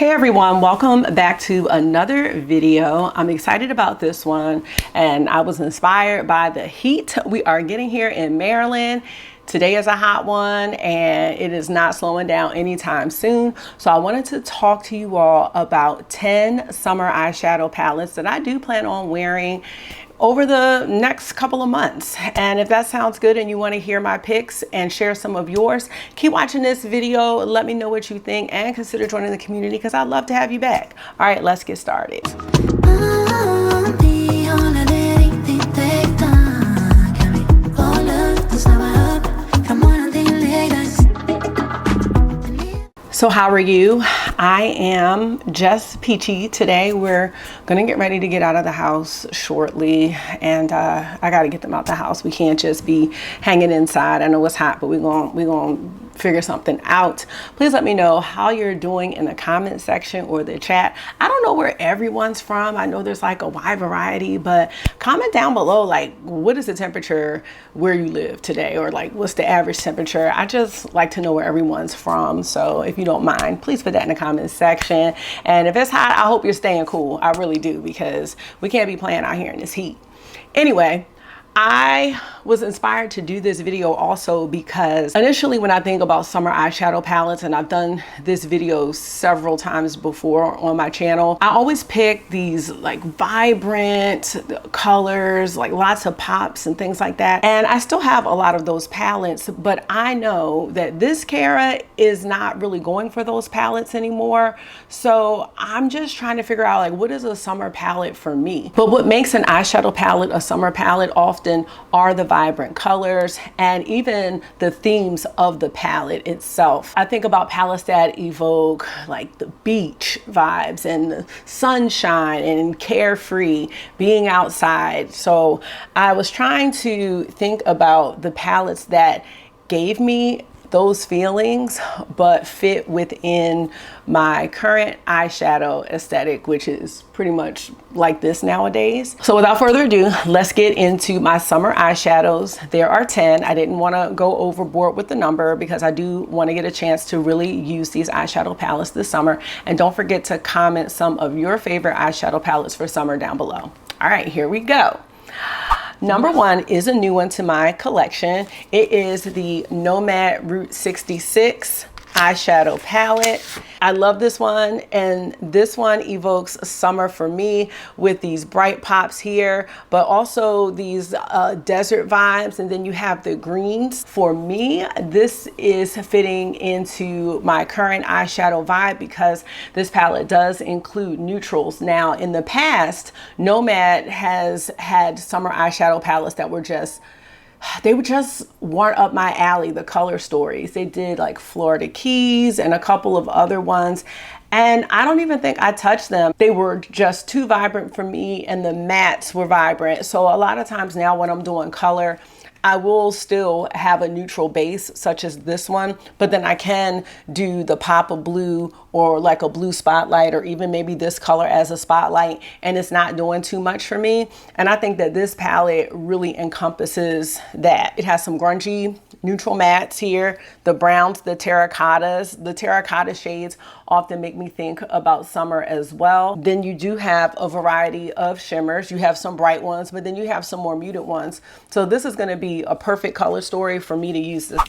Hey everyone, welcome back to another video. I'm excited about this one and I was inspired by the heat we are getting here in Maryland. Today is a hot one and it is not slowing down anytime soon. So I wanted to talk to you all about 10 summer eyeshadow palettes that I do plan on wearing over the next couple of months. And if that sounds good and you want to hear my picks and share some of yours, keep watching this video. Let me know what you think and consider joining the community because I'd love to have you back. All right, let's get started. So how are you? I am just peachy today. We're gonna get ready to get out of the house shortly, and I gotta get them out the house. We can't just be hanging inside. I know it's hot, but we're gonna figure something out. Please let me know how you're doing in the comment section or the chat. I don't know where everyone's from. I know there's like a wide variety, but comment down below, like, what is the temperature where you live today? Or like, what's the average temperature? I just like to know where everyone's from. So if you don't mind, please put that in the comment section. And if it's hot, I hope you're staying cool. I really do, because we can't be playing out here in this heat. Anyway, I was inspired to do this video also because initially when I think about summer eyeshadow palettes, and I've done this video several times before on my channel, I always pick these like vibrant colors, like lots of pops and things like that. And I still have a lot of those palettes, but I know that this Cara is not really going for those palettes anymore. So I'm just trying to figure out, like, what is a summer palette for me? But what makes an eyeshadow palette a summer palette often are the vibrant colors and even the themes of the palette itself. I think about palettes that evoke like the beach vibes and the sunshine and carefree, being outside. So I was trying to think about the palettes that gave me those feelings but fit within my current eyeshadow aesthetic, which is pretty much like this nowadays. So without further ado, let's get into my summer eyeshadows. There are 10. I didn't want to go overboard with the number because I do want to get a chance to really use these eyeshadow palettes this summer. And don't forget to comment some of your favorite eyeshadow palettes for summer down below. All right, here we go. Number one is a new one to my collection. It is the Nomad Route 66 eyeshadow palette. I love this one, and this one evokes summer for me with these bright pops here, but also these desert vibes, and then you have the greens. For me, this is fitting into my current eyeshadow vibe because this palette does include neutrals. Now, in the past, Nomad has had summer eyeshadow palettes that were just weren't up my alley, the color stories. They did like Florida Keys and a couple of other ones, and I don't even think I touched them. They were just too vibrant for me, and the mattes were vibrant. So a lot of times now when I'm doing color, I will still have a neutral base such as this one, but then I can do the pop of blue or like a blue spotlight, or even maybe this color as a spotlight, and it's not doing too much for me. And I think that this palette really encompasses that. It has some grungy neutral mattes here, the browns, the terracottas. The terracotta shades often make me think about summer as well. Then you do have a variety of shimmers. You have some bright ones, but then you have some more muted ones. So this is going to be a perfect color story for me to use this.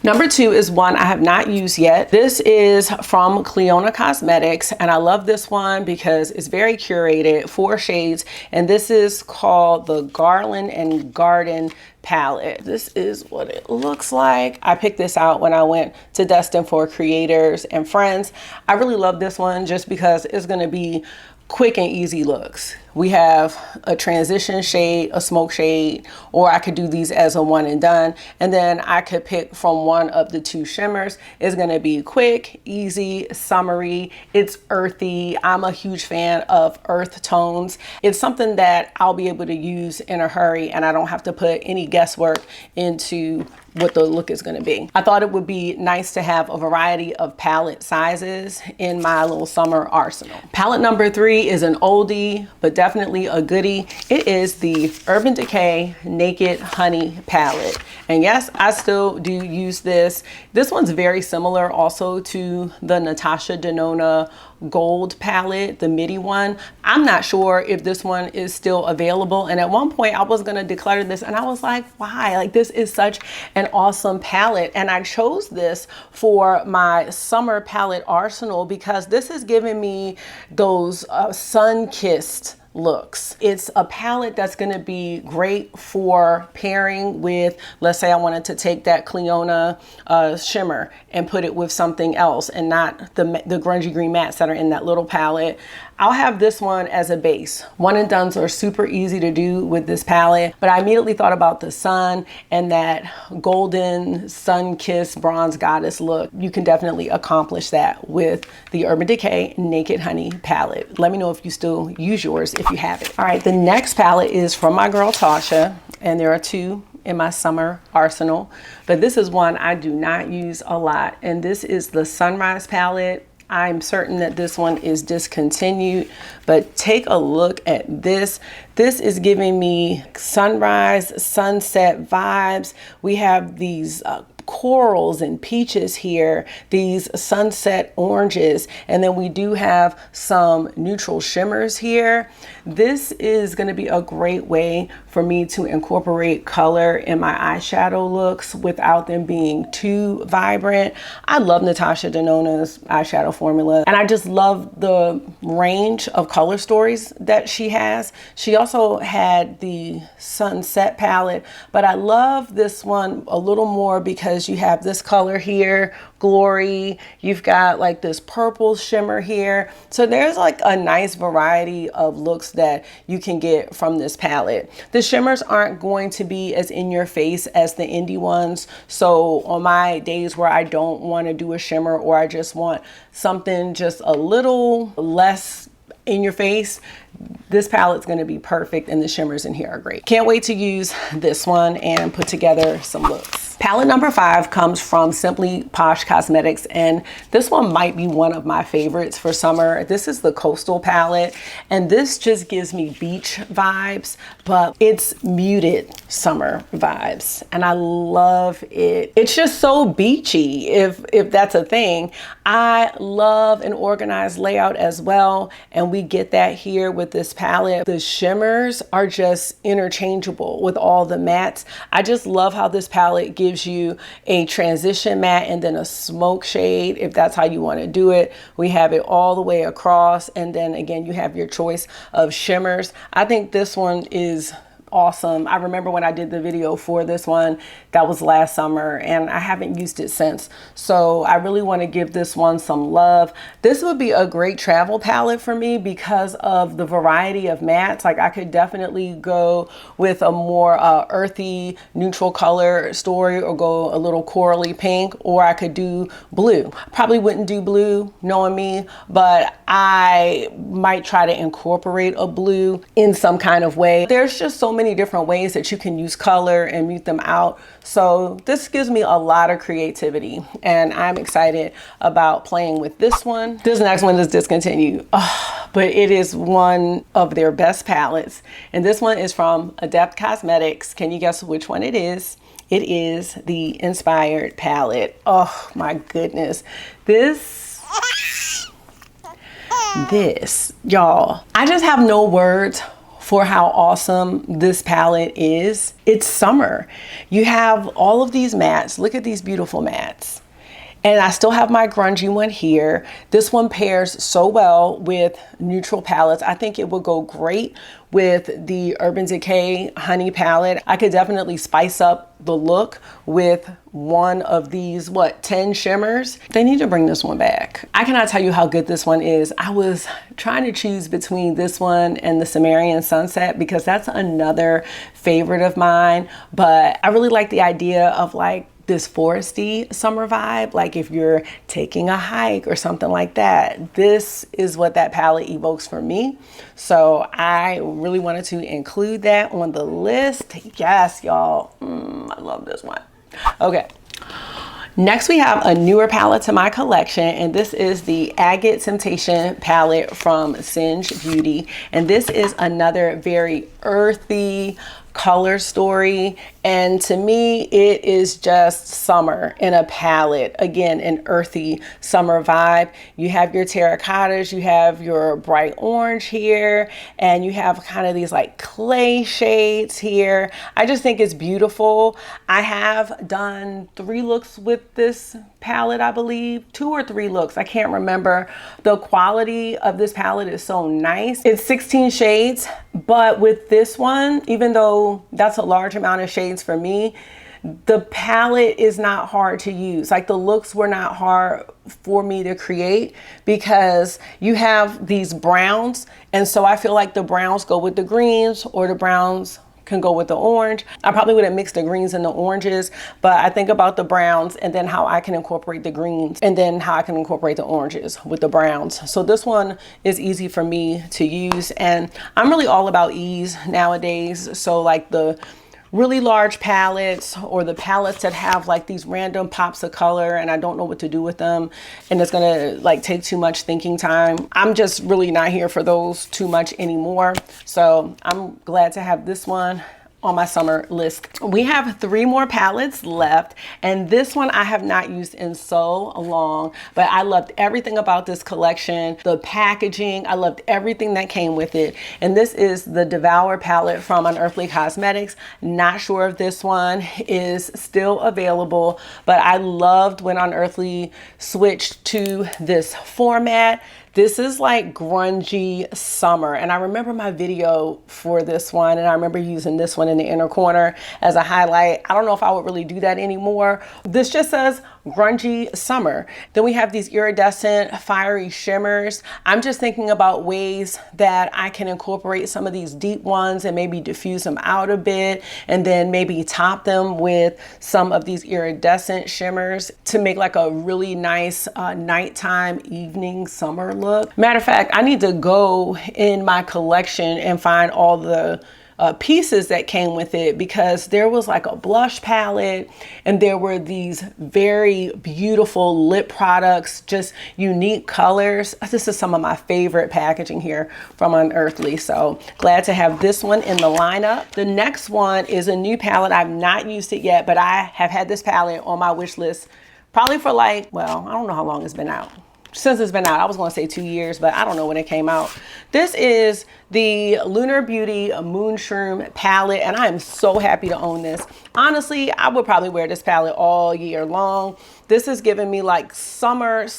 Number two is one I have not used yet. This is from Cleona Cosmetics, and I love this one because it's very curated, 4 shades, and this is called the Garland and Garden palette. This is what it looks like. I picked this out when I went to Destin for Creators and Friends. I really love this one just because it's going to be quick and easy looks. We have a transition shade, a smoke shade, or I could do these as a one and done. And then I could pick from one of the 2 shimmers. It's gonna be quick, easy, summery. It's earthy. I'm a huge fan of earth tones. It's something that I'll be able to use in a hurry, and I don't have to put any guesswork into what the look is going to be. I thought it would be nice to have a variety of palette sizes in my little summer arsenal. Palette number 3 Today is an oldie, but definitely a goodie. It is the Urban Decay Naked Honey palette. And yes, I still do use this. This one's very similar also to the Natasha Denona gold palette, the midi one. I'm not sure if this one is still available. And at one point I was gonna declutter this and I was like, why? Like, this is such an awesome palette. And I chose this for my summer palette arsenal because this is giving me those sun-kissed looks. It's a palette that's going to be great for pairing with, let's say I wanted to take that Cleona shimmer and put it with something else and not the grungy green mattes that are in that little palette. I'll have this one as a base. One and dones are super easy to do with this palette, but I immediately thought about the sun and that golden sun-kissed bronze goddess look. You can definitely accomplish that with the Urban Decay Naked Honey palette. Let me know if you still use yours if you have it. All right, the next palette is from my girl Tasha, and there are two in my summer arsenal, but this is one I do not use a lot, and this is the Sunrise palette. I'm certain that this one is discontinued, but take a look at this. This is giving me sunrise, sunset vibes. We have these corals and peaches here, these sunset oranges, and then we do have some neutral shimmers here. This is going to be a great way for me to incorporate color in my eyeshadow looks without them being too vibrant. I love Natasha Denona's eyeshadow formula, and I just love the range of color stories that she has. She also had the sunset palette, but I love this one a little more because you have this color here, Glory. You've got like this purple shimmer here. So there's like a nice variety of looks that you can get from this palette. The shimmers aren't going to be as in your face as the indie ones. So on my days where I don't want to do a shimmer or I just want something just a little less in your face, this palette's going to be perfect, and the shimmers in here are great. Can't wait to use this one and put together some looks. Palette number 5 comes from Simply Posh Cosmetics, and this one might be one of my favorites for summer. This is the Coastal palette, and this just gives me beach vibes, but it's muted summer vibes, and I love it. It's just so beachy, if that's a thing. I love an organized layout as well, and we get that here with this palette. The shimmers are just interchangeable with all the mattes. I just love how this palette gives you a transition matte and then a smoke shade if that's how you want to do it. We have it all the way across, and then again you have your choice of shimmers. I think this one is awesome. I remember when I did the video for this one, that was last summer, and I haven't used it since. So I really want to give this one some love. This would be a great travel palette for me because of the variety of mattes. Like, I could definitely go with a more earthy neutral color story, or go a little corally pink, or I could do blue. Probably wouldn't do blue knowing me, but I might try to incorporate a blue in some kind of way. There's just so many different ways that you can use color and mute them out. So this gives me a lot of creativity, and I'm excited about playing with this one. This next one is discontinued, but it is one of their best palettes. And this one is from Adept Cosmetics. Can you guess which one it is? It is the Inspired palette. Oh my goodness. This, y'all, I just have no words for how awesome this palette is. It's summer. You have all of these mattes. Look at these beautiful mattes. And I still have my grungy one here. This one pairs so well with neutral palettes. I think it would go great with the Urban Decay Honey palette. I could definitely spice up the look with one of these, 10 shimmers. They need to bring this one back. I cannot tell you how good this one is. I was trying to choose between this one and the Sumerian Sunset because that's another favorite of mine. But I really like the idea of like this foresty summer vibe, like if you're taking a hike or something like that. This is what that palette evokes for me. So I really wanted to include that on the list. Yes, y'all. I love this one. Okay. Next, we have a newer palette to my collection, and this is the Agate Temptation palette from Singe Beauty. And this is another very earthy color story, and to me it is just summer in a palette. Again, an earthy summer vibe. You have your terracottas, you have your bright orange here, and you have kind of these like clay shades here. I just think it's beautiful. I have done 3 looks with this palette, I believe 2 or 3 looks, I can't remember. The quality of this palette is so nice. It's 16 shades, but with this one, even though that's a large amount of shades for me, the palette is not hard to use. Like, the looks were not hard for me to create because you have these browns, and so I feel like the browns go with the greens, or the browns can go with the orange. I probably wouldn't mix the greens and the oranges, but I think about the browns and then how I can incorporate the greens, and then how I can incorporate the oranges with the browns. So this one is easy for me to use, and I'm really all about ease nowadays. So like the really large palettes, or the palettes that have like these random pops of color and I don't know what to do with them, and it's gonna like take too much thinking time, I'm just really not here for those too much anymore. So I'm glad to have this one on my summer list. We have 3 more palettes left, and this one I have not used in so long, but I loved everything about this collection. The packaging, I loved everything that came with it. And this is the Devour palette from Unearthly Cosmetics. Not sure if this one is still available, but I loved when Unearthly switched to this format. This is like grungy summer, and I remember my video for this one, and I remember using this one in the inner corner as a highlight. I don't know if I would really do that anymore. This just says grungy summer. Then we have these iridescent fiery shimmers. I'm just thinking about ways that I can incorporate some of these deep ones and maybe diffuse them out a bit, and then maybe top them with some of these iridescent shimmers to make like a really nice nighttime evening summer look. Matter of fact, I need to go in my collection and find all the pieces that came with it, because there was like a blush palette, and there were these very beautiful lip products, just unique colors. This is some of my favorite packaging here from Unearthly, so glad to have this one in the lineup. The next one is a new palette. I've not used it yet, but I have had this palette on my wish list probably for like, well, I don't know how long it's been out. Since it's been out, I was going to say 2 years, but I don't know when it came out. This is the Lunar Beauty Moonshroom palette, and I am so happy to own this. Honestly, I would probably wear this palette all year long. This is giving me like summer /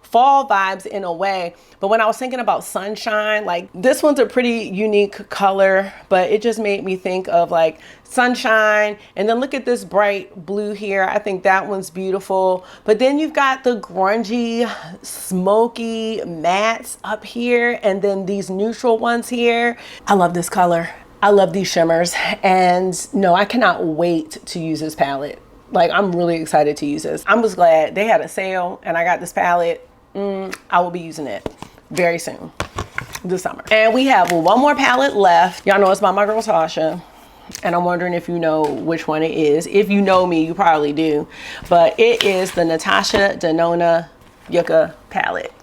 fall vibes in a way. But when I was thinking about sunshine, like this one's a pretty unique color, but it just made me think of like sunshine. And then look at this bright blue here. I think that one's beautiful. But then you've got the grungy, smoky mattes up here, and then these neutral ones here. I love this color. I love these shimmers. And no, I cannot wait to use this palette. Like, I'm really excited to use this. I'm just glad they had a sale and I got this palette. I will be using it very soon this summer. And we have 1 more palette left. Y'all know it's by my girl Tasha, and I'm wondering if you know which one it is. If you know me, you probably do, but it is the Natasha Denona Yucca palette.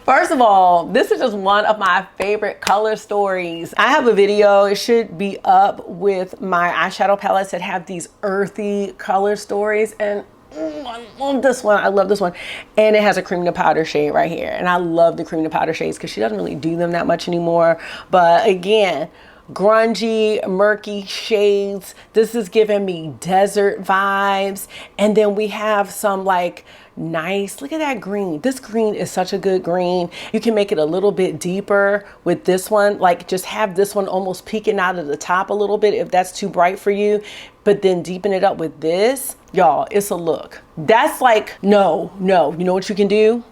First of all, this is just one of my favorite color stories. I have a video, it should be up, with my eyeshadow palettes that have these earthy color stories, and I love this one. I love this one. And it has a cream to powder shade right here. And I love the cream to powder shades because she doesn't really do them that much anymore. But again, grungy, murky shades. This is giving me desert vibes. And then we have some like nice, look at that green. This green is such a good green. You can make it a little bit deeper with this one. Like, just have this one almost peeking out of the top a little bit if that's too bright for you. But then deepen it up with this. Y'all, it's a look. That's like, no. You know what you can do?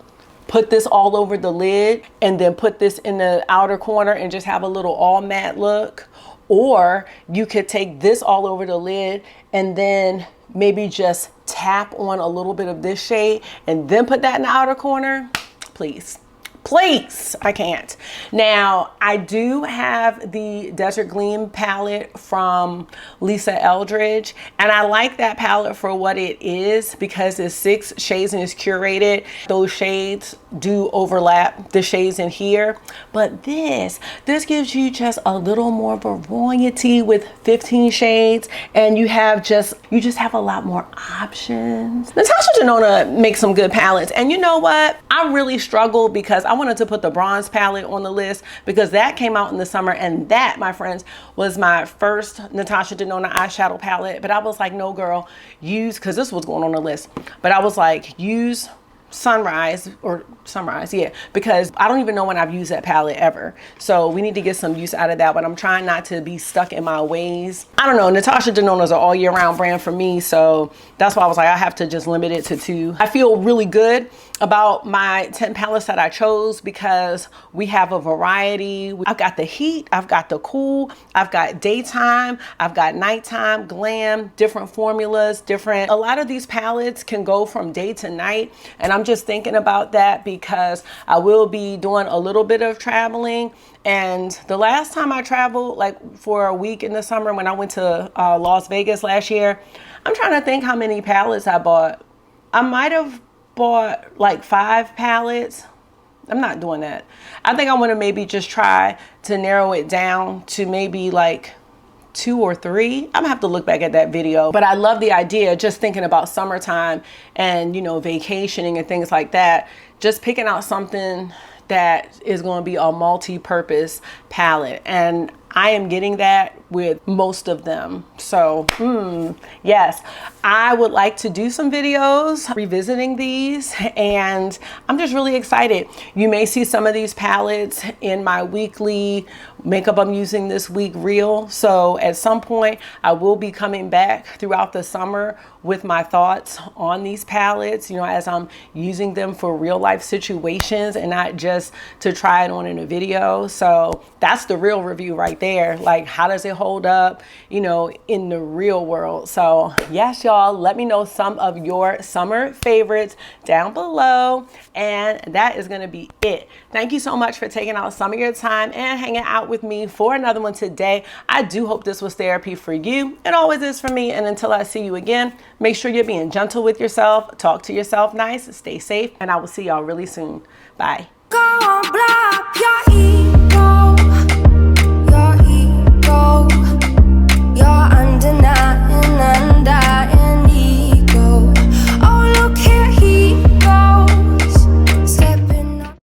Put this all over the lid, and then put this in the outer corner and just have a little all matte look. Or you could take this all over the lid and then maybe just tap on a little bit of this shade and then put that in the outer corner. Please, Please, I can't. Now, I do have the Desert Gleam palette from Lisa Eldridge, and I like that palette for what it is because it's 6 shades and it's curated. Those shades do overlap the shades in here, but this gives you just a little more variety with 15 shades, and you just have a lot more options. Natasha Denona makes some good palettes, and you know what? I really struggled because I wanted to put the bronze palette on the list because that came out in the summer, and that, my friends, was my first Natasha Denona eyeshadow palette. But I was like, no girl, because this was going on the list, but I was like, use Sunrise, yeah, because I don't even know when I've used that palette ever. So we need to get some use out of that, but I'm trying not to be stuck in my ways. I don't know, Natasha Denona is an all year round brand for me, so that's why I was like, I have to just limit it to 2. I feel really good about my 10 palettes that I chose because we have a variety. I've got the heat, I've got the cool, I've got daytime, I've got nighttime, glam, different formulas, a lot of these palettes can go from day to night, and I'm just thinking about that because I will be doing a little bit of traveling. And the last time I traveled, like for a week in the summer when I went to Las Vegas last year, I'm trying to think how many palettes I bought. I might have bought like 5 palettes. I'm not doing that. I think I want to maybe just try to narrow it down to maybe like 2 or 3. I'm gonna have to look back at that video, but I love the idea, just thinking about summertime and, you know, vacationing and things like that, just picking out something that is going to be a multi-purpose palette, and I am getting that with most of them. So yes, I would like to do some videos revisiting these, and I'm just really excited. You may see some of these palettes in my weekly makeup I'm using this week reel. So at some point I will be coming back throughout the summer with my thoughts on these palettes, you know, as I'm using them for real life situations and not just to try it on in a video. So that's the real review right there. Like, how does it hold up, you know, in the real world? So yes, y'all, let me know some of your summer favorites down below, and that is gonna be it. Thank you so much for taking out some of your time and hanging out with me for another one today. I do hope this was therapy for you. It always is for me. And until I see you again, make sure you're being gentle with yourself, talk to yourself nice, stay safe, and I will see y'all really soon. Bye.